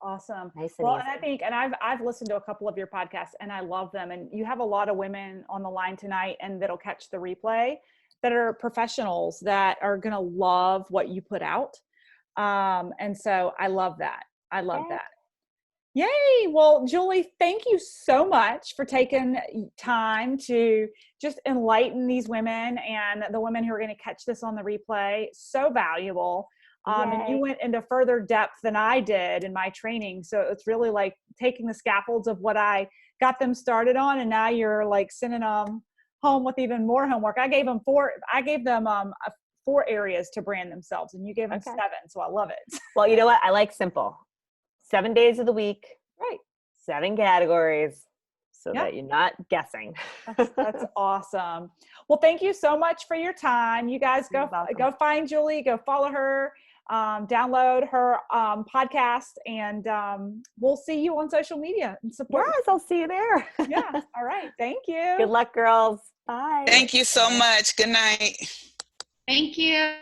awesome. Nice and well, easy. and I think, and I've listened to a couple of your podcasts and I love them. And you have a lot of women on the line tonight and that'll catch the replay that are professionals that are going to love what you put out. And so I love that. I love that. Yay. Well, Julie, thank you so much for taking time to just enlighten these women and the women who are going to catch this on the replay. So valuable. And you went into further depth than I did in my training. So it's really like taking the scaffolds of what I got them started on. And now you're like sending them home with even more homework. I gave them 4 areas to brand themselves and you gave them 7. So I love it. Well, you know what? I like simple. 7 days of the week. Right. 7 categories. So that you're not guessing. That's awesome. Well, thank you so much for your time. You guys go find Julie, go follow her, download her podcast, and we'll see you on social media and support. Yes, I'll see you there. Yeah. All right. Thank you. Good luck, girls. Bye. Thank you so much. Good night. Thank you.